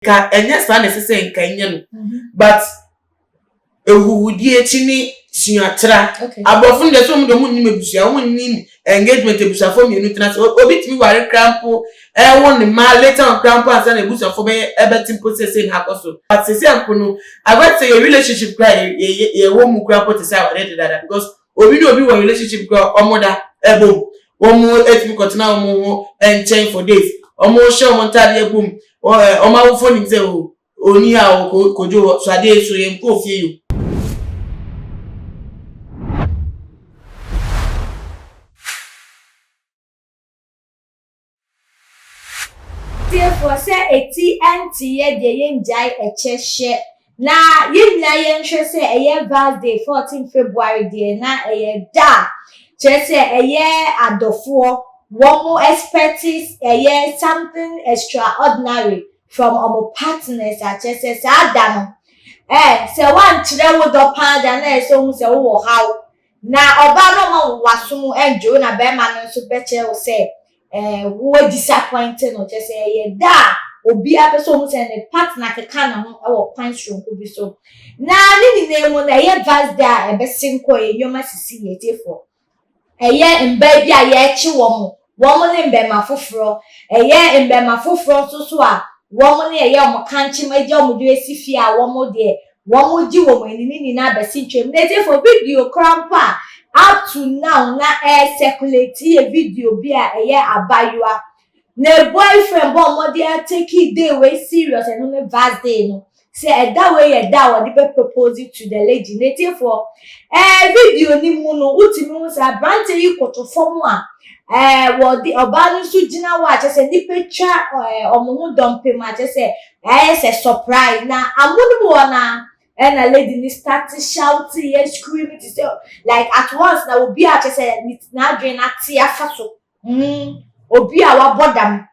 ka enya sa na sese nka enya no but ehuhudi echini suatra abofun de so mu de mu ni mebusua mu ni engagement ebusua for me nutrient obi timi ware crampo won ni ma later on crampo asa na ebusua for be ebetim process in hakoso but sese ankono about say your relationship cry ye wo mu crampo to say ware dada because obi do obi wo relationship cry omoda ebom omo etimi continue omo enchain for days omo show mo ntade ebom omo awofo ni say oni a kojo so ade so ye nko fie yo. Therefore, say eti anti ye de yenjai echeshe na yinna yenhwe say eye birthday 14 February de na eye da chese eye adofo womo expects eye something extraordinary from our partners at chese sada no say one chire wo do pa da na so hu say wo how na oba no ma waso enjo na be ma no so be che wo say wo disappointed no just say ye da obi abeso mu say ne partner keka na ho e wo kwan shronko bi so na ni nemu na ye birthday e be sinko ye nyoma sisi ye tefo eye mba bi a ye chi wo mo ne mba ma foforo eye mba ma foforo so a wo mo ne eye mo kanchi ma je mo de esifi a wo mo de wo mo ji wo mo ni na be sintwem na tefo video crampa up to now na circulate a video bi a abayua na boyfriend bo mo dey take it day way serious and no birthday no say that way that what dey propose to the lady native for video ni mu no utimi mu say brand yi koto form a what the oba so gina wa say ni picture omo hu dompe ma say say surprise na amunu mo na and a lady ni start shouting and screaming to say like at once na obi a say na dream na tia faso obi a wa bodam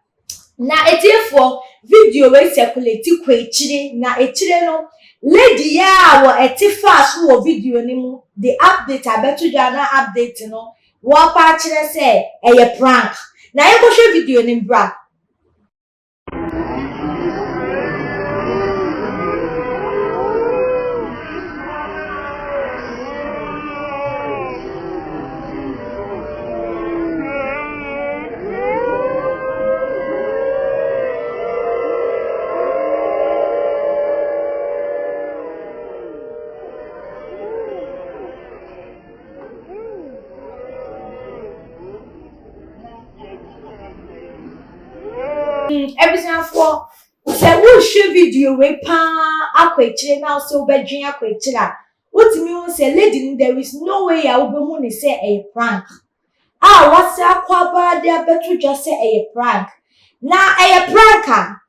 na etefo video we circulate kwa echire na echire no lady ya wo etifa so wo video ni mu the update abeto na update no wo pa kire say eye prank na ye ko hwe video ni bra everything for say we show video we pa akwechire now so bedwin akwechire what me say lady there is no way I will be hu say a prank what say akwaba dey betu just say a prank na a prank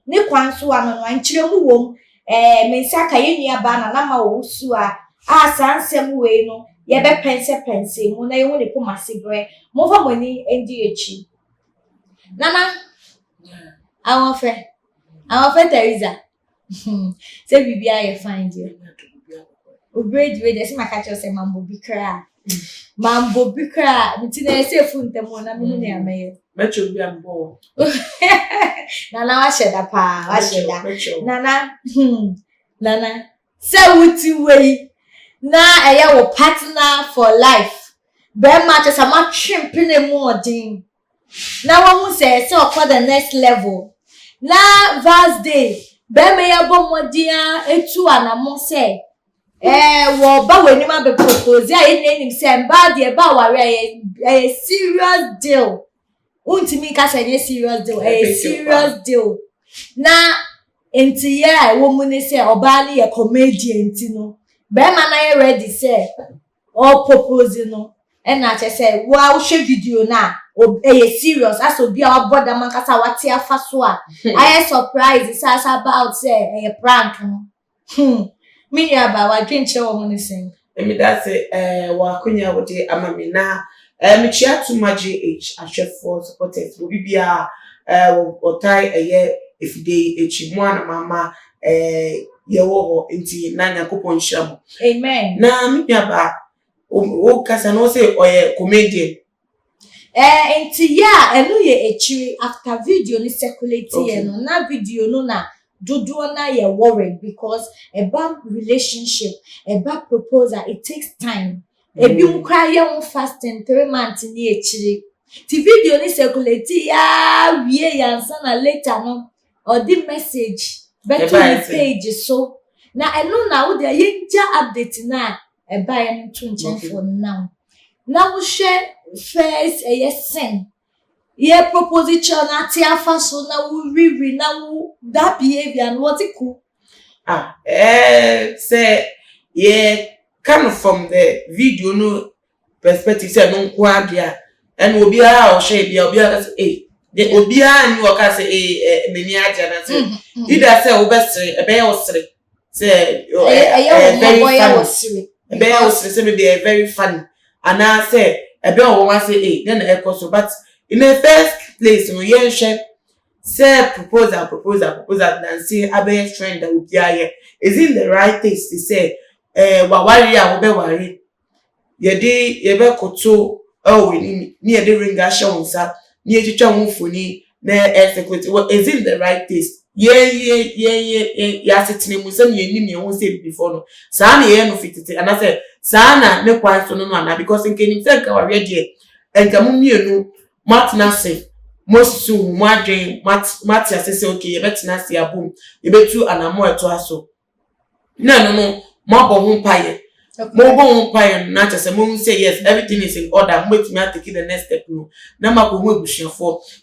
ne kwan so ano no anchire mu wom me saka yenua ba na ma wo su a sansem we no ye be pense mu na ye hu ne pomasegre mo fa mani endi echi nana our friend Teresa. Say Bibia you find you. Ubread we dey catch us say mambo bikra. Mambo bikra. Ntina say fun temo na me ne amaye. Mecho bi ambo. Nana wa sheda pa, wa sheda. Nana. Say wuti we. Na eya wo partner for life. Be ma che sama twempene mu odin. Na wo mu say for the next level. Na birthday be me ya bomodia etu anamo say wo ba weni ma be propose ya enim say birthday ba ware a serious deal untimi ka say serious deal a serious deal na enti ya wo mu ne say oba le ye comedian no be ma na ye ready say o propose no e na che say wo hwe video na serious as obi a boda man kasa wati afa so a I surprise is about say a prank no me ya ba wa dwen kire wo mo ne sen me that say wa kunya wo de amami na me chia to GH ashefo supporters obi bia otai eye ifide echimu na mama ye wo enti na nyakopon hyiam amen na me bia ba o kasa no say oye comedian enti ya enu ye echiri after video ni circulate ye no na video no na dodo na ye worried because a bad relationship, a bad proposal, it takes time. Ebi nkwa ye won fasting 3 months ni echiri. Ti video ni circulate ya wie yansa na later no or the message better the page so na eno na wo dey yenja update na e buy am to nchen for now. Now we share first send. Ye proposition na ti afa so na we read na that behavior and what it cool. Say yeah, kind of from the video no perspective say no kwa dia and obia or share dia obia say the obia ni waka say meni aja na say either say obesre ebe ya osre say say maybe very funny and I say ebe o wan say then e so but in the first place no yen share say proposal and say abe trend that obia here is in the right place to say wawari a wo be wari ye be koto ni ye de ring asha wonsa ni ye twitwa wonfoni na execute is in the right place ye ya setine mu say ye nim ye won say before no sa na ye no fitete and I say sa na ne kwan so no na because nkeni say ka wari de enka mu mienu matna say mosu mu adwen mat ya say okay ye betina say abom ye betu anamo eto aso no mabo ho paye mo bo paye na chese mo say yes everything is in order mo me take the next step no na mako ho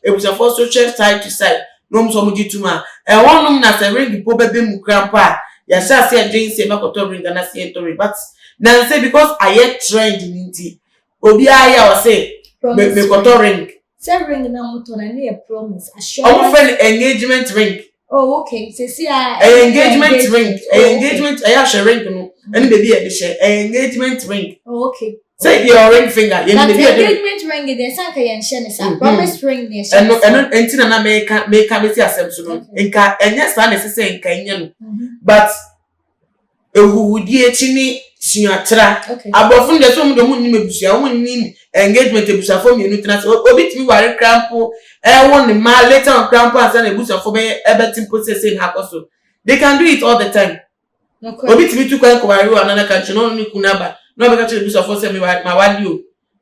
ebusiafo so check side to side no mo so mo gituma wonum na say ring po bebe mu krampa ya sha say agent say makoto ring na say tori but na say because I trend ninti obi aya o say me koto ring say ring na mo to na a promise assure our friend engagement ring. Oh, okay. So see, engagement ring. Engagement. I share ring no. Any baby I share engagement ring. Oh, okay. Say your ring finger. That engagement ring. There's some kind of share. Some promise ring. There's. And entina na make me see asem so no. Enka enya sta na say enka enya no. But ehudi echini sinyatra. Abofun de so mu de mu ni mebusia mu ni engagement ebusia for me no tina so obi timi ware crampo won ma later on crampo and say ebusia for be everything process in hakoso. They can do it all the time. Obi timi tu kwa ware another country no ni kunaba. No be ka tell ebusia for say me ma wali o.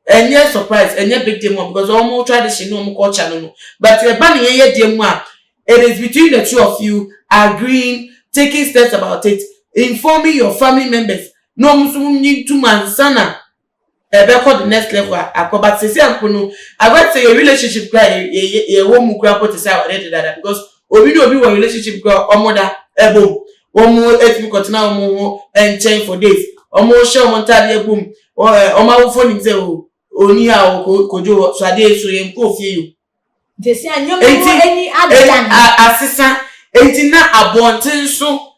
Enye surprise, enye big day more because almost tradition no culture no. But the ban ye dey mu a it is between the two of you agreeing, taking steps about it, informing your family members. No musum need 2 months sana ebe ko the next level akoba say ankono I got say your relationship cry ye wo mu kura pot say already that because obi wo relationship cry omoda ebom wo mu etimi continue wo mu enchain for days omo show montali ebom oma wo phone say oni a kojo so ade so ye nko fie you they say anyom any other than assistant entina abontin so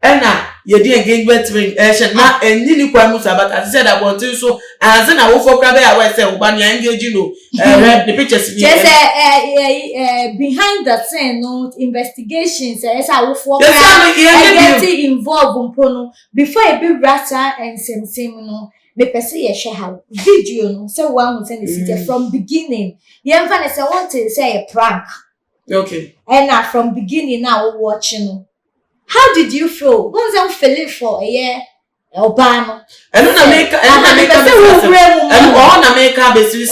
ena ye di engagement ring na enyi ni kwa musa but as said abontin so as na wo for krabe ya we say wo ba na engage no the pictures ni just behind the scene no investigations as I wo for get involved no before e be rata and same no me pese ye share how video no say one who send the from beginning ye mfa na say want to say a prank okay and from beginning now watching. How did you feel? Once I'm feeling for a year, Obama. And when I make say,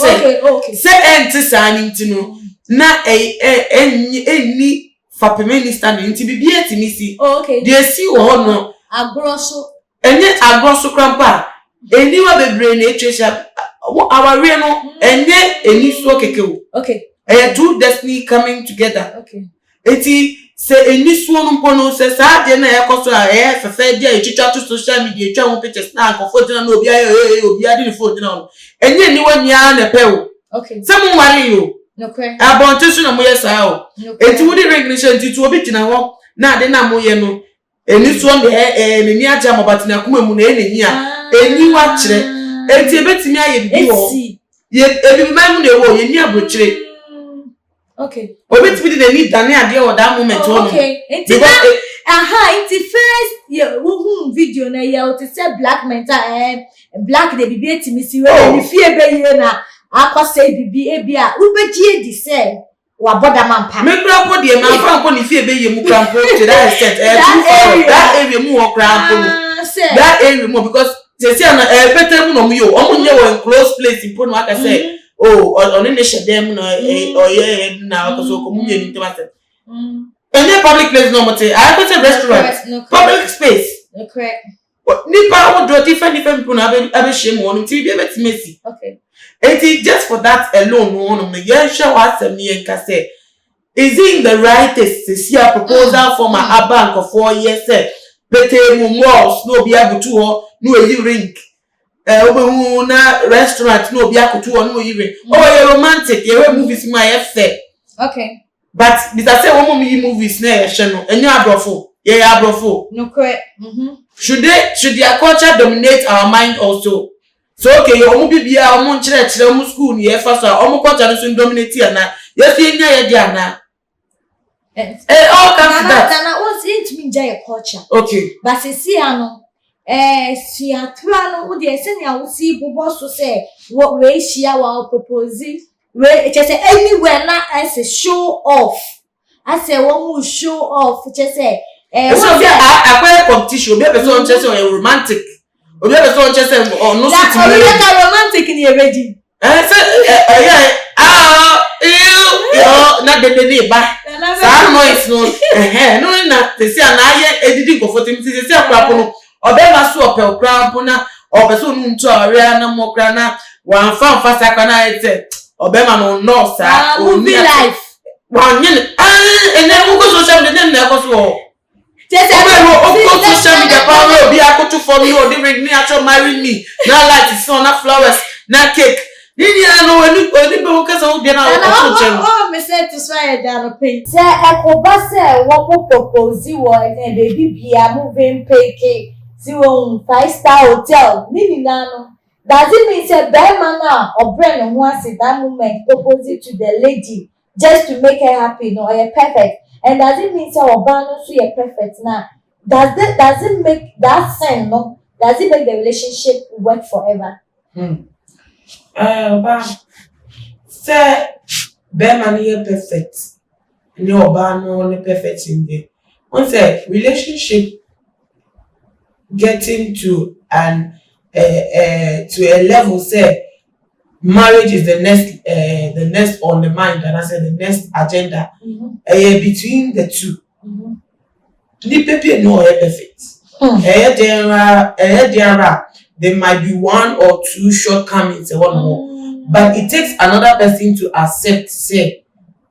say, enter signing to know. Na any for minister to be here to me see. Okay. They see or no. Agrosso. And yet agrosso crampa. And you have a brain nature. Our real and yet any so okay. And two destiny coming together. Okay. Eti say eni suo no mpono say sa de na ekoso a fefe dia echicha to social media twa won pictures na akofo dina na obi aye obi adi phone dina no enye ni wanya na pewo okay say mo ware yo no kwe abonte so na mo yesa o eti wo di recognition ti to obi tina ho na de na mo ye no eni suo de ni aja mo bat na kuma mu na enyi a eni wa kire eti ebetimi aye bibi wo ye ebi ma mu na wo ye ni abrochire. Okay. Obi tibidi dey need dani ade o that moment one. Okay. It's first yeah, video na ya o te say black mental black dey bibi etimi si we ni fie be ye na akwa say bibi e bia ubejie di say wa boda mampa me crampo de man fa nko ni fie be ye mu crampo to that extent that area mu wo crampo that area mu because they say na better mu no mu yo omo nye wo in close place ipo no aka say oni ne shedem no oye na so ko mu ye ni tema say any public place no mo say I go say restaurant public space correct nipa wo do different people na abe shame won ti be betimesi okay and just for that alone one me yen hwe wasem ni enka say is it in the right to see a proposal from a bank of 4 years say bete mu malls no be abutu ho no eyi rink obehu na restaurant no be akoto ho no eyi rink you romantic you movies my fair okay but this I say one movies na ye hwe no enyo abrofo ye abrofo no correct should their culture dominate our mind also so okay omo bibia omo nchire omo school ni e fa so omo culture no so dominate na yes enya ye dia na all comes to that na what's it mean your culture okay but see ano siatra no wo de se nya wo si bobo so say we share wa propose we just say anywhere na as a show off as a one show off just say so be akwa competition be person on chese on romantic obi be so on chese on no sit me that romantic ni ready say na de ba sa noise no no na te see na aye edidi comfortable te see akwa no obe ma so opel cramp na obe so nu ntu area na mo kra na wan fa sakwa na ete obe ma no sa movie life wan yin ene wo go social media na ko so social media power be akoto for me or they bring me actually marry me now light is on na flowers na cake nini ano oni be wo kasa wo dia na o so me say to swear down pay say ekoba say wo propose wo and baby bia moving pay si wo 5-star hotel nini na no does it mean say be man na obre no ho ase that moment propose to the lady just to make her happy no or perfect and does it mean say obano so you perfect now does it make that sense no does it make the relationship work forever say be man you perfect ni obano ni perfect in there one say relationship getting to a level say marriage is the next on the mind and I said the next agenda between the two the people no perfect there might be one or two shortcomings one more but it takes another person to accept say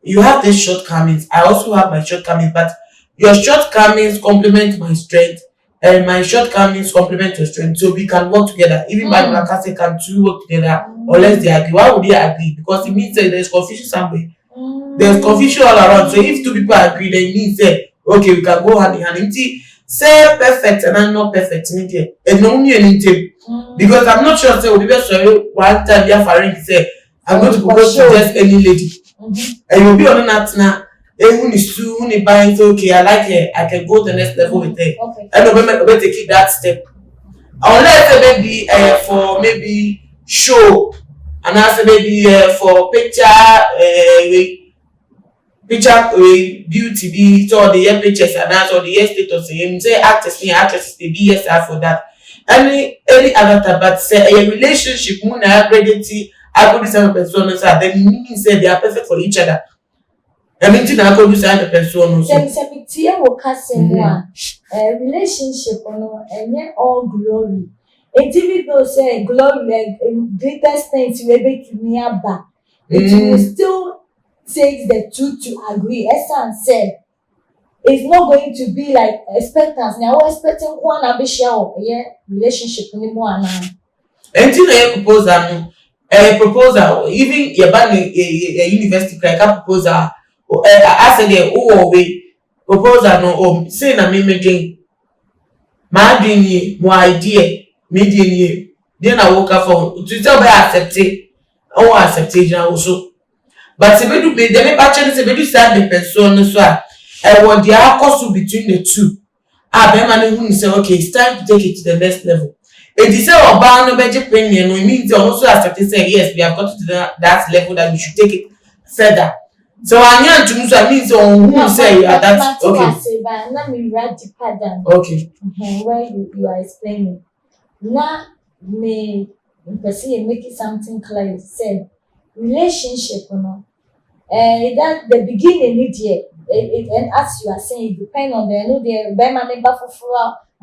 you have these shortcomings I also have my shortcomings but your shortcomings complement my strength and my shortcomings complement your strength so we can work together even by like I say can two work together unless they agree. Why would they agree? Because it means that there's confusion somewhere. There's confusion all around. So if two people agree, then it means that okay, we can go hand in hand. Say perfect and I'm not perfect. And no me anything. Because I'm not sure say we be sorry one time you have say I'm going to propose to just any lady. And you'll be on that now. Who is two, who is buying okay, I like her, I can go to the next level with her. Okay. And we'll take it that step. Unless maybe for maybe show and also maybe for picture beauty be so the year pictures and also the year status say actresses they be yes for that any other type but say a relationship when I agree I could decide person so then means say they are perfect for each other I mean I could decide the person so say tie wo kase mo relationship no enye all glory. Even though say glory greatest things we make me aba, it will still takes the two to agree. Essence say it's not going to be like expectants. Now we're expecting one ambitious relationship anymore now. Anything a proposal even your band a university like a proposal I said the way proposal no say na me again my dream my idea me then I woke up from to tell by accept it also but se bedu be dem pa chen se bedu stand the person so I want the cost between the two be man who say okay it's time to take it to the next level it is say oba no beje premium no means also accept say yes we have got to that level that we should take it further So I need to know means on who say that okay. But let me read the pattern. Okay. Where you are explaining. Now me person make it something clear. Say relationship, that the beginning and as you are saying, it depends on the member for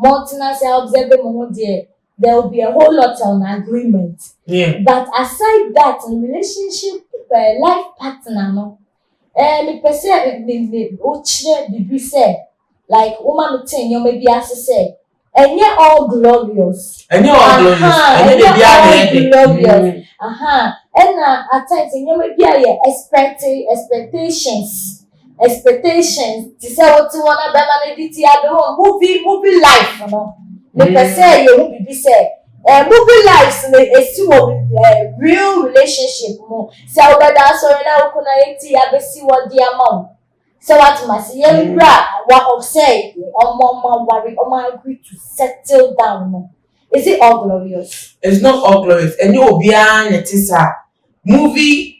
multinational observing there will be a whole lot of agreement. Yeah. But aside that, in relationship, life partner, me person me be say like woman me you maybe as say, and you're all glorious. And you're all glorious. And you're all glorious. And at times you may be expectations. To say what you wanna be movie life, me person you will be say. Movie lives real relationship mo. So whether so na kuna eti abesi what the amount. So what must you what say agree to settle down. Is it all glorious? It's not all glorious. And you be an movie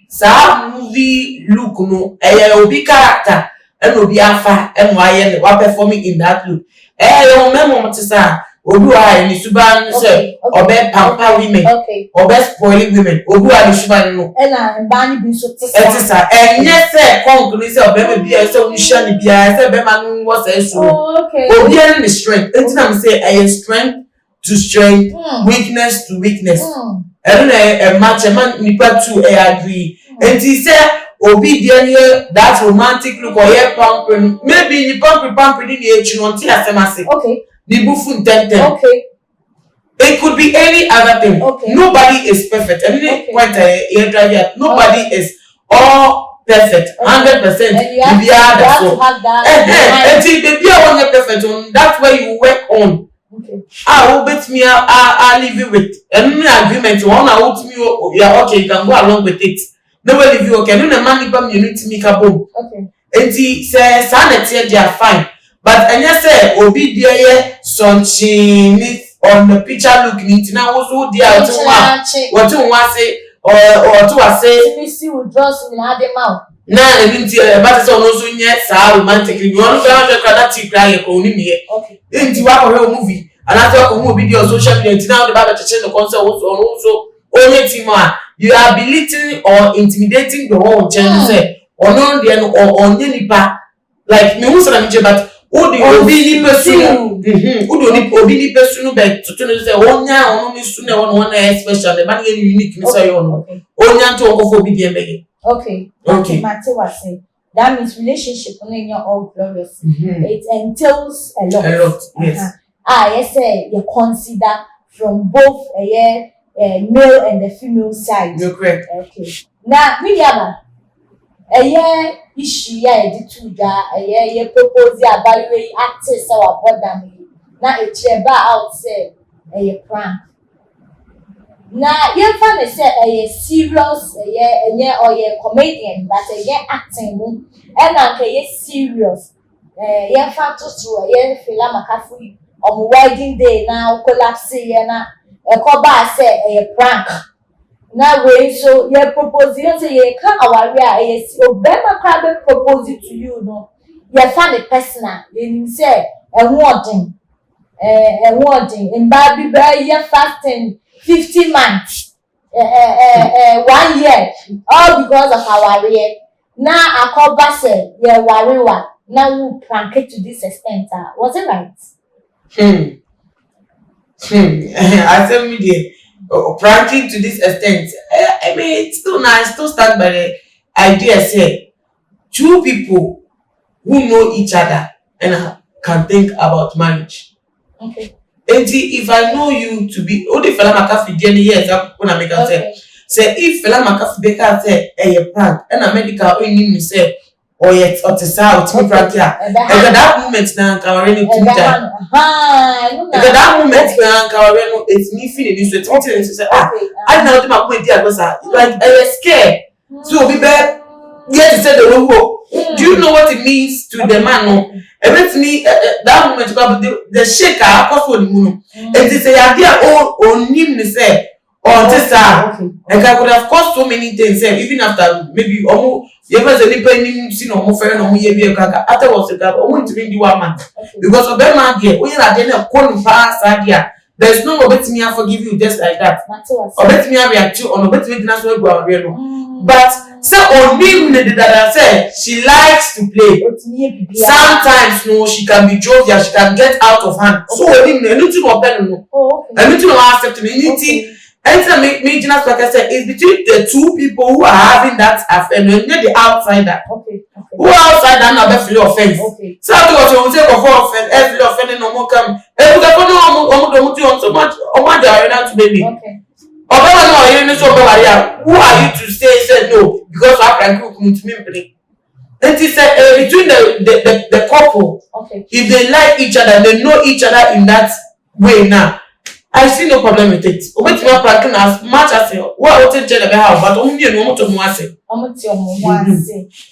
look no obi character and obi afa and why what performing in that look. You remember what Obuwa ni suban say obe pamper women obe spoiling women Obuwa ni suban no na mbani bi so tisa enye say conclude say obe me bia say unhia ni bia say be ma no wo say so obi any strength until am say I strength to strength weakness to weakness and na match man nipa two agree until say obi dey that romantic look or here pampering maybe ni pamper ni echi no until asemase okay. It could be any other thing. Okay. Nobody is perfect. I mean, point here. Nobody is all perfect. 100%. And you have to have that. Until baby, I want perfect on. That's where you work on. Okay. I will bet me. I leave you with any agreement. One out me. Yeah, okay. You can go along with it. Nobody leave you. Okay. No, the money from you need to make a boom. Okay. Until say sanity, they are fine. But and you say obi there something on the picture look neat now also there what you want say or to say me see we draws in have them out na enti but say no so nye sa romantic you want to that tea cry ko ni me okay enti wa ko movie and after ko movie video social media now the baba church no concert also only team you are belittling or intimidating the whole church say or no there no or only nipa like me who say but obi ni person obi ni person be to say onya onu ni sune one special the man unique ni say onu onya to go for bi dem bege okay Mate was say that means relationship in your all glorious it entails a lot yes yes you consider from both male and the female side you're correct okay now we have issue the two ye propose evaluate actors our brother na e cheba out say prank na ye fan say serious or comedian but acting mu and na ye serious ye fan to ye Fela Makafui on wedding day now collapse ye na e ko ba say prank na way so you propose you say you can our way obema crowd propose to you no you find a personal you say a warden in baby year fasting 50 months 1 year all because of our way now I call back say you worry one now we prank it to this extent was it right I tell me the pranking to this extent, I mean, it's still nice. Still stand by the idea. Say, two people who know each other and can think about marriage. Okay. And if I know you to be, oh, the Fela Makafui did years when I make a say, if Fela Makafui Baker say, a prank, and a medical only say, or yet or to say, to prank here. And that moment now, Kawareno to me. That moment now, it's me feeling this way. To say, I know my point there was like I was scared. So be bad. Yes, said the logo. Do you know what it means to the man? And let me that moment the shaker, cough on moon. And they say, I dear old on him, they say, or this and I could have caused so many things even after maybe almost you ever say any see no more fair no more ye afterwards the guy won't be 1 month because of them man there when you are then calling fast idea there's no bet me I forgive you just like that or bet me I react to or bet me dance well go but so on me that I said she likes to play sometimes no she can be jovial she can get out of hand so anything or no anything or accept anything anytime me like I said it's between the two people who are having that affair not the outsider who are outside and not feel offense so I was say of offense every offending no more come so much to baby who are you to say no because I can cook me and he said between the couple if they like each other they know each other in that way now I see no problem with it. Obeti ma pranking as much as what I tell the house but only no more to mo ase.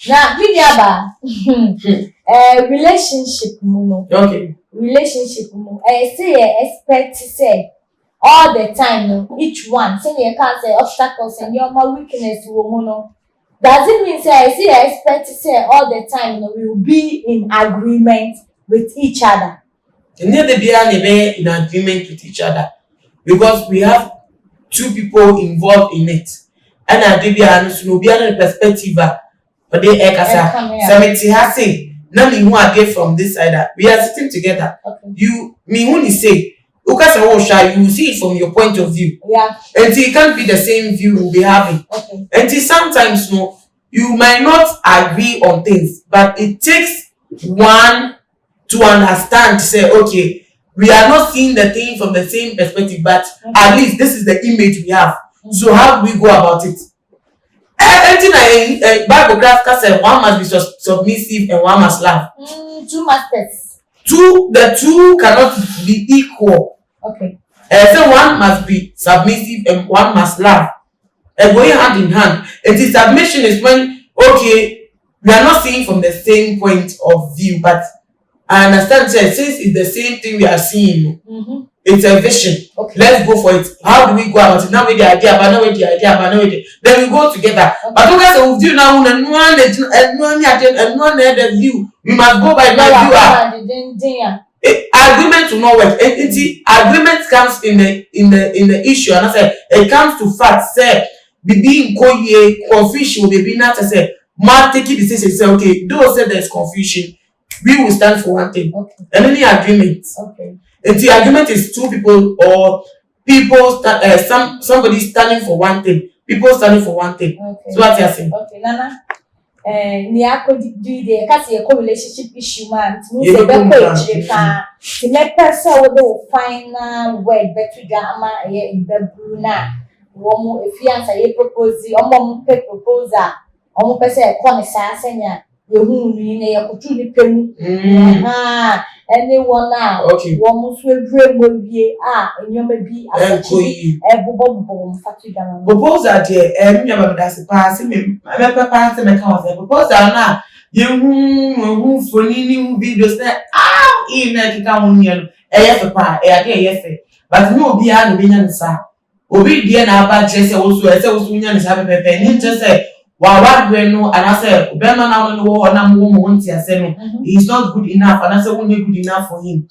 Na bidiaba relationship mu no. Okay. Relationship mu say expect say all the time no each one say you can say obstacles and your weakness wo mu no. Does it mean say expect say all the time no we will be in agreement with each other? And they be in agreement with each other because we have two people involved in it. And I did be a perspective, but they ekasa 70 has say, now me who are get from this side. We are sitting together. You me who you say, you see it from your point of view. Yeah. And it can't be the same view we'll be having. And sometimes no, you might not agree on things, but it takes one to understand to say okay we are not seeing the thing from the same perspective but at least this is the image we have so how do we go about it anything Bible graph said one must be submissive and one must laugh two masters the two cannot be equal so one must be submissive and one must laugh and going hand in hand submission is when okay we are not seeing from the same point of view but I understand since it's the same thing we are seeing. It's a vision. Let's go for it. How do we go about it? Now with the idea, but now with the idea, but now with it. Then we go together. But don't say we do now and one the view. We must go by that view. Agreement will not work. Agreement comes in the issue, and I say it comes to fact. Say being confusion, maybe not to say man taking decision. Say okay, those say there's confusion. We will stand for one thing. And any agreement. If the agreement is two people or people somebody standing for one thing, people standing for one thing. So what you are saying? Nana. Ni ako do the kasi a relationship issue man. Ni se be ko ejika. Ti me person wo dey final word betu drama in the bruna. Wo mo efiansa ye propose, omo mo pe proposal. Omo pe se ko ni sa asenya. Yehu ni ya kutu ni pemu anyone now one swedre mowie enyoma bi asachi ebobo mfatu dama proposal there me abada se pass me papa se me kan was proposal na yehu foni ni videos na na kika won yen eyefe pa ade eyefe but no obi a no benya nsa obi die na aba chese wo so nya nsa pepepe ni chese wa no and I say Obama now no na mo say no he's not good enough and I say won't good enough for him.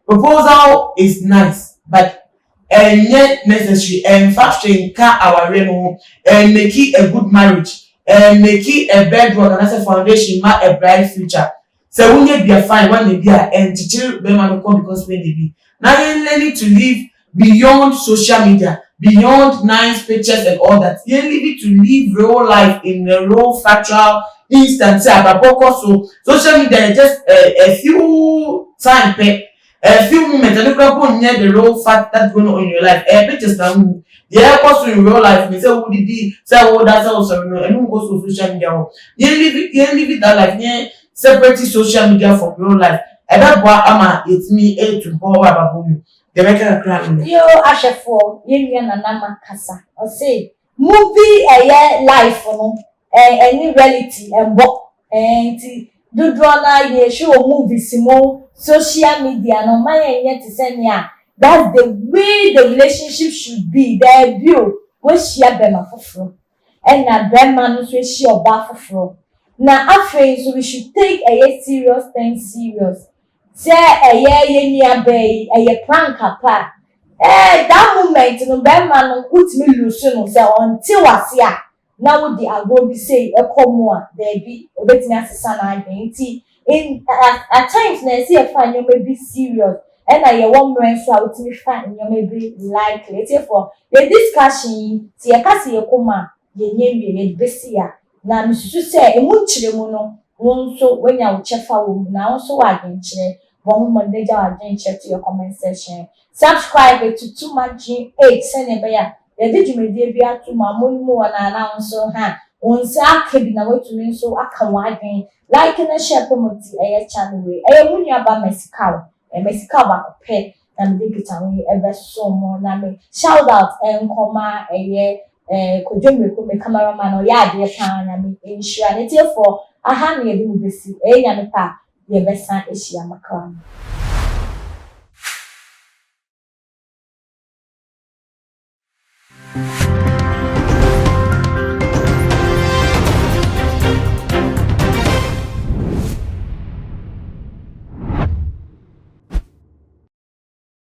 Proposal is nice but yet necessary and fashion can our no and make it a good marriage and make it a bedrock and I say foundation ma a bright future. So won't be a fine one be and teacher Obama no come because when they be now you learning to live beyond social media. Beyond nice pictures and all that, you need to live real life in a real factual instance. So social media is just a few time, a few moments, and you can near the real fact that's going on in your life. Pictures now, yeah, also in real life. Me say who did he? Say that's also no, and who goes to social media? You live that life. Yeah, separate social media from real life. And that boy, it's me to power baboom. Yo, Ashefo, you na makasa. I say movie life no any reality and what and do drama ye show movies mo social media no man yet to send ya That's the way the relationship should be. There you what share bema foforo. And na bema no so share oba foforo. Na afei so we should take a serious thing serious. Say ye nia bay a prank apa. That moment no bema no utimi lose no say until wasia. Now the agro be say e komo a there be obetimi asesa na adwenti. In at times na see e fa you may be serious. And I one more so I would me find you maybe likely. Therefore, the discussion, see a cassie a coma, ye name ye besia. Now, Mrs. say, a much mono, one so when you check for now, so I can check one more day. I didn't check to your comment section. Subscribe to too much 8 send a bear. The did you may be out to my moon more and announce so hand. Once I came away to me, so I can widen like in a share promote a channel way. I am winning about my cow. Mexico back pay and big it away ever so more. Name shout out and comma a year could you cameraman or yard your town and insurance for a hand you do this a yamipa, your best son is Yamakan.